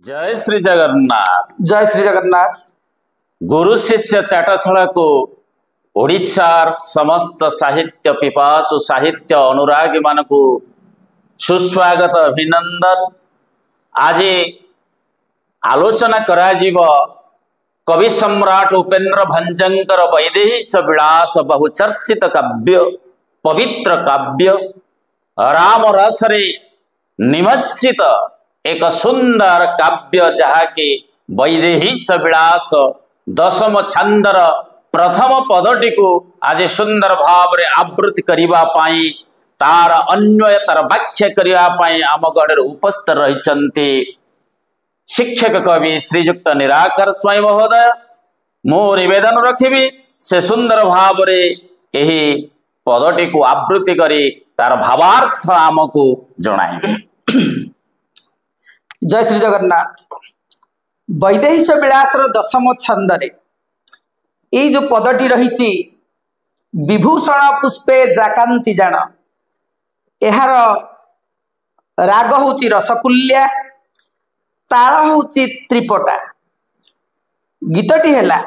जय श्री जगन्नाथ। जय श्री जगन्नाथ। गुरु शिष्य चाटशाला को ओडिशार समस्त साहित्य पिपासु साहित्य अनुरागी मान को सुस्वागत अभिनंदन। आज आलोचना करा कवि सम्राट उपेन्द्र भंजंकर वैदेहीश विलास बहुचर्चित काव्य पवित्र काव्य राम रसरे निमज्जित एक सुंदर काव्य जहाँकि वैदेहीश विलास दशम छंदर प्रथम पदटी को आज सुंदर भाव रे आवृत्ति करिबा पाई तार अन्वय तार व्याख्या करिबा पाई आम गढ़ उपस्थित रहिचंती शिक्षक कवि श्रीजुक्त निराकर स्वाई महोदय। मो निवेदन रखिबी से सुंदर भाव रे एही पदटी को आवृत्ति करी तार भावार्थ आमको जणाइबे। जय श्री जगन्नाथ। वैदेहीश विलासर दशम छंदरे ये जो पदटी रही विभूषण पुष्पे जाकांति जान यार राग होची रसकुल्या ताल होची त्रिपटा। गीतटी हैला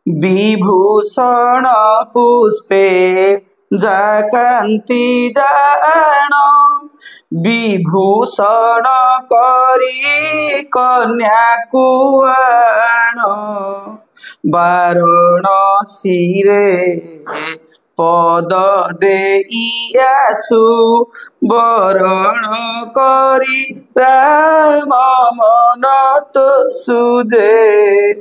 विभूषण पुष्पे जाकांति जान विभूषण करी कन्या कुआण वाराणसी रे पद देइयासु वरण करी राम मन तो सुजे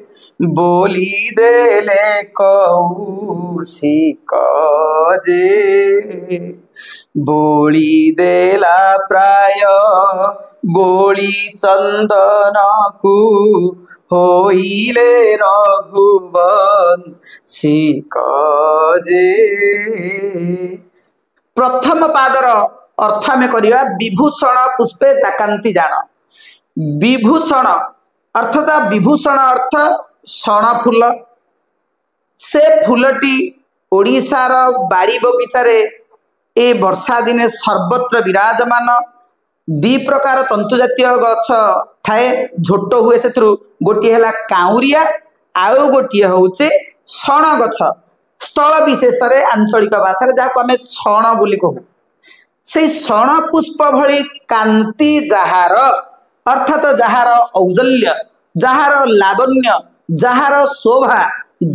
बोली देले कौशिक जे बोली देला प्राय गोली चंदन को होइले रघुवंशी जे। प्रथम पादर अर्थ आम करिया विभूषण पुष्पे जाकांति जान। विभूषण अर्थात विभूषण अर्थ सण फूल। से फूलटी ओडिशार बाड़ी बगीचारे ए वर्षा दिने सर्वत्र विराजमान। दी प्रकार तंतु जातीय गछ थाए झोट हुए से गोटे है काउरिया आउ गोटे हूँ छण गछ। स्थल विशेष आंचलिक भाषा जहाँ आम छण बोली कहू से छण पुष्प भली कांति जार अर्थात जार औज्जल्य जार लावण्य जार शोभा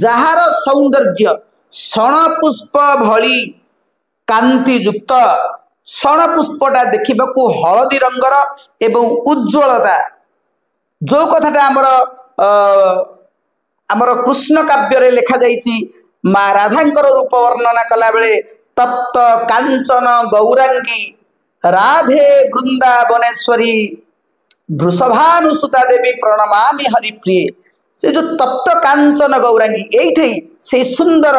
जार सौंदर्य छण पुष्प भली कांति युक्त शण पुष्पटा देखा हलदी रंगर एवं उज्ज्वलता जो कथाटा आमर कृष्ण काव्य लिखा जाइछि माँ राधांकर रूप वर्णना कला बेले तप्त कांचन गौरांगी राधे वृंदावनेश्वरी वृषभानुसुता देवी प्रणमामि हरिप्रिय। से जो तप्त कांचन गौरांगी एठी से सुंदर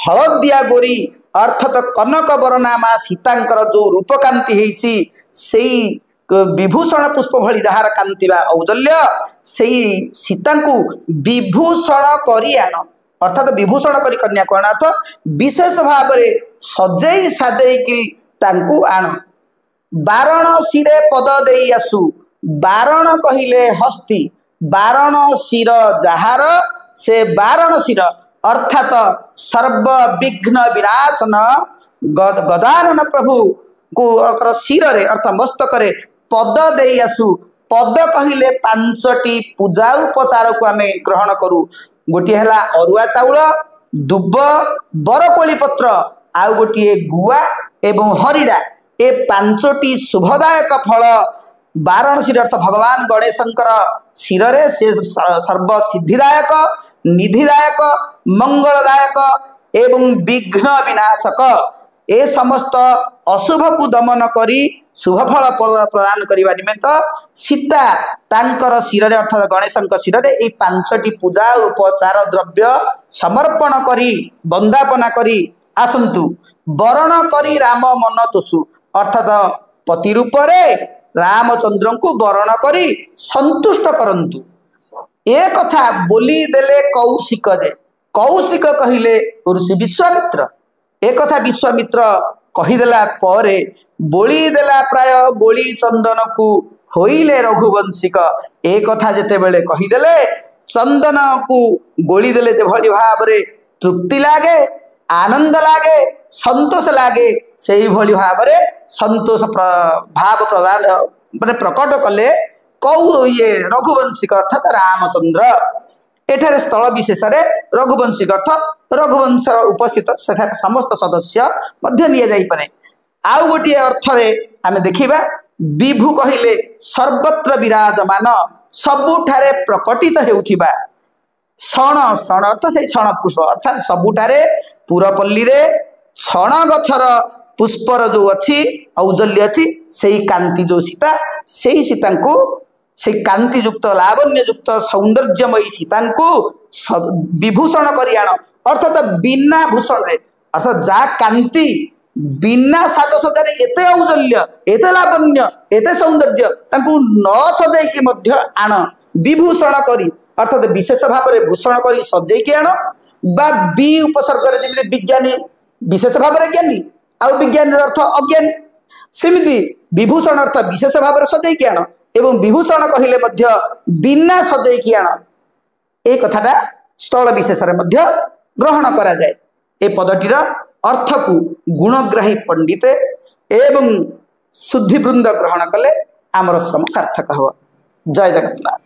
हलदिया गोरी अर्थात कनक बरना माँ सीतांकर जो रूपकांति होइछि सेई विभूषण पुष्प भली जहार कांति बा औज्जल्य सेई सीता को विभूषण करी आन अर्थात विभूषण करी कन्या को अर्थ विशेष भाव रे सजेई साजेई तांकु आन। वाराणसी रे पद देई आसु वारण कहिले हस्ती वाराणसीर जहार से वाराणसीर अर्थात सर्व विघ्न विनाशन गजानन प्रभु को शिर रे अर्थात मस्तक रे पद देई आसु। पद कहिले पांचटी पूजा उपचार को आम ग्रहण करू। गोटे है अरुआ चाउल दुब बरकोली पत्र आउ गोटे गुआ एवं हरिडा ए पांचटी शुभदायक फल वाराणसी अर्थ भगवान गणेशंकर शिर रे से सर्व सिद्धिदायक निधिदायक मंगलदायक एवं विघ्न विनाशक ए समस्त अशुभ को दमन करी शुभ फल प्रदान करने निमित्त सीता तांकर शिर अर्थात गणेशंक शिर ए पांचटी पूजा उपचार द्रव्य समर्पण करी वंदापना करी आसंतु वरण करी राम मन तोषु अर्थात पति रूप रामचंद्र को वरण करी संतुष्ट करंतु। ए कथा बोली देले कौशिक जे कौशिक कहिले ऋषि विश्वामित्र ए कथा विश्वामित्र कहीदेला परे बोली देला प्राय गोली चंदन को होइले रघुवंशिक ए कथा जेते बेले कहिदेले चंदन को गोली देले जे भली भाबरे तृप्ति लागे आनंद लागे संतोष लागे सेही भली भाबरे संतोष भाव प्रदान माने प्रकट कले कौ ये रघुवंशिक अर्थात रामचंद्र एठारे स्थल विशेष रघुवंशिक अर्थ रघुवंश उपस्थित सेठारे समस्त सदस्य मध्य निया जाई पारे। आउ गोटे अर्थ रे आमे देखिबा विभु कहिले सर्वत्र विराजमान सबुठारे प्रकटित हेउथिबा क्षण क्षण अर्थ से क्षण पुष्प अर्थात सबुठारे पुरपल्ली रे क्षण गछर पुष्पर जो अच्छी औजल्य अच्छी से कांति जो सीता से सीता को से कांति युक्त लावण्य युक्त सौंदर्यमयी सीता को विभूषण कर आण अर्थात बिना भूषण रे अर्थात जा कांति बिना साजसज्जा एते औजल्य एते लावण्य एते सौंदर्य तांको न सजाई मध्य आण विभूषण करी अर्थात विशेष भाव में भूषण करी सजाई आण बा बी उपसर्ग जमी विज्ञानी विशेष भाव में ज्ञानी आउ विज्ञान अर्थ अज्ञानी सेमिति विभूषण अर्थ विशेष भाव में सजाई आण एवं विभूषण कहले मध्य बिना सजाई आण ए कथाटा स्थल विशेष ग्रहण करा जाए। ए पदटीर अर्थ को गुणग्राही पंडिते एवं शुद्धिवृंद ग्रहण कले आमर श्रम सार्थक हब। जय जगन्नाथ।